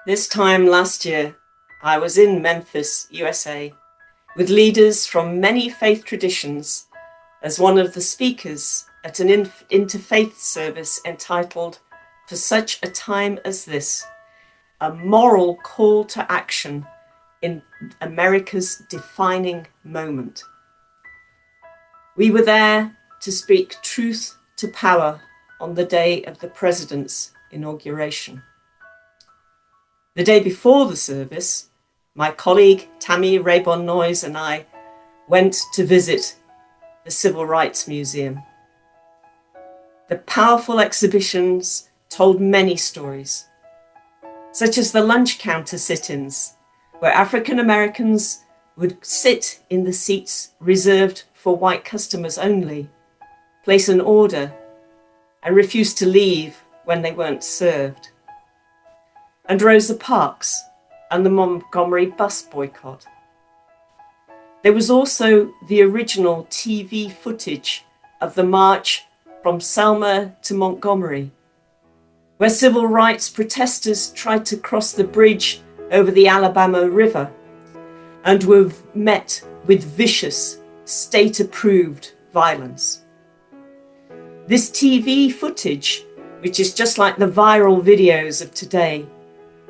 This time last year, I was in Memphis, USA, with leaders from many faith traditions as one of the speakers at an interfaith service entitled, "For Such a Time as This, a Moral Call to Action in America's Defining Moment." We were there to speak truth to power on the day of the president's inauguration. The day before the service, my colleague Tammy Rabon-Noyce and I went to visit the Civil Rights Museum. The powerful exhibitions told many stories, such as the lunch counter sit-ins, where African Americans would sit in the seats reserved for white customers only, place an order, and refuse to leave when they weren't served. And Rosa Parks and the Montgomery Bus Boycott. There was also the original TV footage of the march from Selma to Montgomery, where civil rights protesters tried to cross the bridge over the Alabama River and were met with vicious, state-approved violence. This TV footage, which is just like the viral videos of today,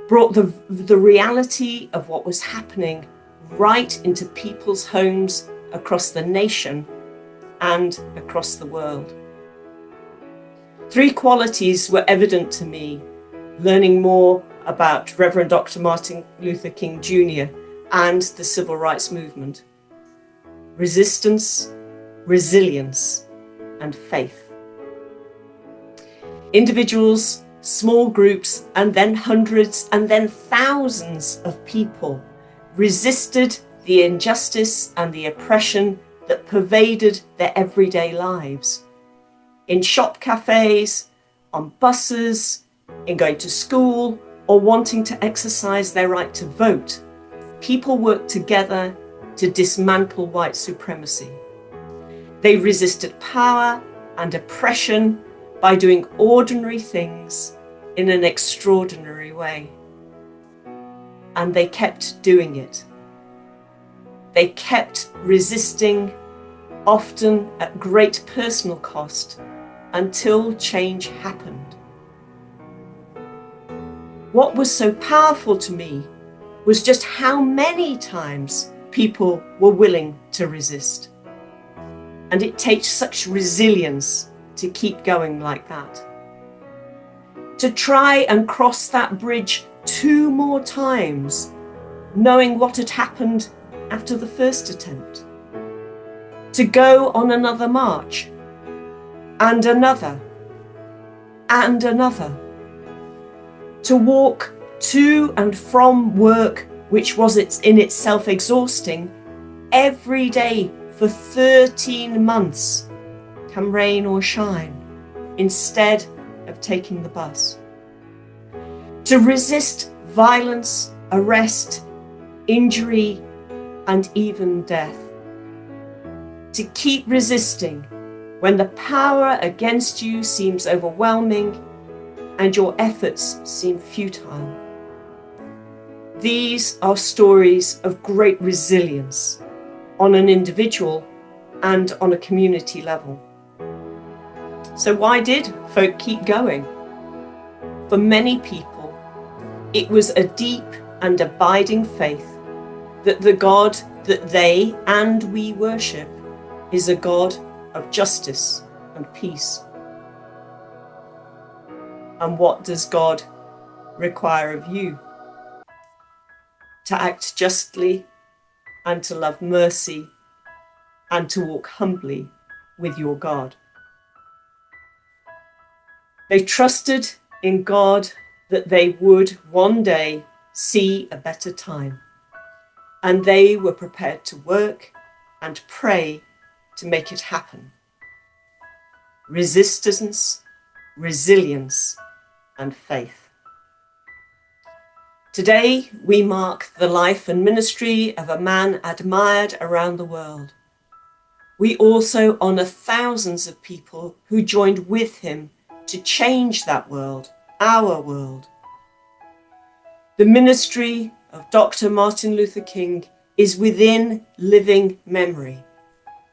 brought the reality of what was happening right into people's homes across the nation and across the world. Three qualities were evident to me, learning more about Reverend Dr. Martin Luther King Jr. and the civil rights movement: resistance, resilience, and faith. Individuals, small groups, and then hundreds and then thousands of people resisted the injustice and the oppression that pervaded their everyday lives. In shop cafes, on buses, in going to school, or wanting to exercise their right to vote, people worked together to dismantle white supremacy. They resisted power and oppression by doing ordinary things in an extraordinary way. And they kept doing it. They kept resisting, often at great personal cost, until change happened. What was so powerful to me was just how many times people were willing to resist. And it takes such resilience to keep going like that. To try and cross that bridge 2 more times, knowing what had happened after the first attempt. To go on another march, and another, and another. To walk to and from work, which was in itself exhausting, every day for 13 months, come rain or shine, instead of taking the bus. To resist violence, arrest, injury, and even death. To keep resisting when the power against you seems overwhelming and your efforts seem futile. These are stories of great resilience on an individual and on a community level. So why did folk keep going? For many people, it was a deep and abiding faith that the God that they and we worship is a God of justice and peace. And what does God require of you? To act justly and to love mercy and to walk humbly with your God. They trusted in God that they would one day see a better time, and they were prepared to work and pray to make it happen. Resistance, resilience, and faith. Today, we mark the life and ministry of a man admired around the world. We also honour thousands of people who joined with him to change that world, our world. The ministry of Dr. Martin Luther King is within living memory.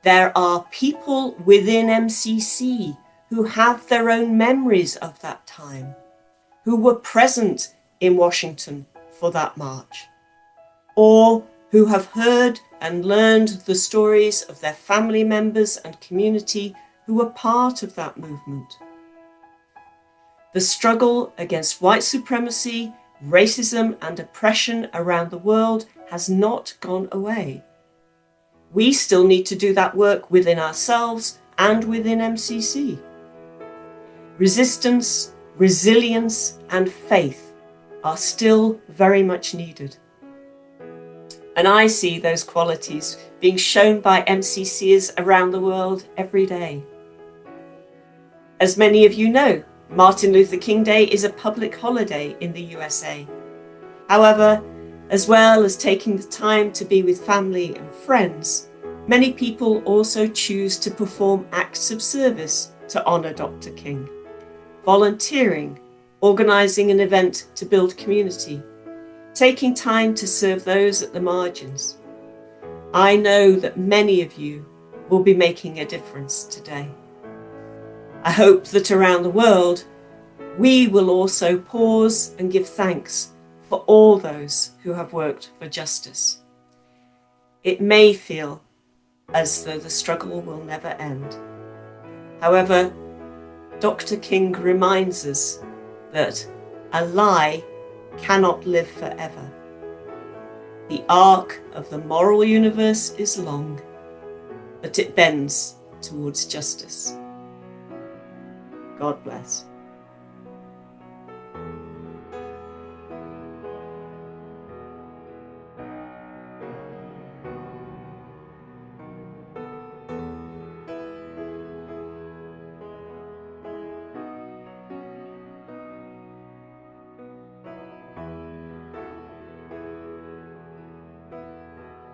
There are people within MCC who have their own memories of that time, who were present in Washington for that march, or who have heard and learned the stories of their family members and community who were part of that movement. The struggle against white supremacy, racism, and oppression around the world has not gone away. We still need to do that work within ourselves and within MCC. Resistance, resilience, and faith are still very much needed. And I see those qualities being shown by MCCers around the world every day. As many of you know, Martin Luther King Day is a public holiday in the USA. However, as well as taking the time to be with family and friends, many people also choose to perform acts of service to honour Dr. King, volunteering, organising an event to build community, taking time to serve those at the margins. I know that many of you will be making a difference today. I hope that around the world, we will also pause and give thanks for all those who have worked for justice. It may feel as though the struggle will never end. However, Dr. King reminds us that a lie cannot live forever. The arc of the moral universe is long, but it bends towards justice. God bless.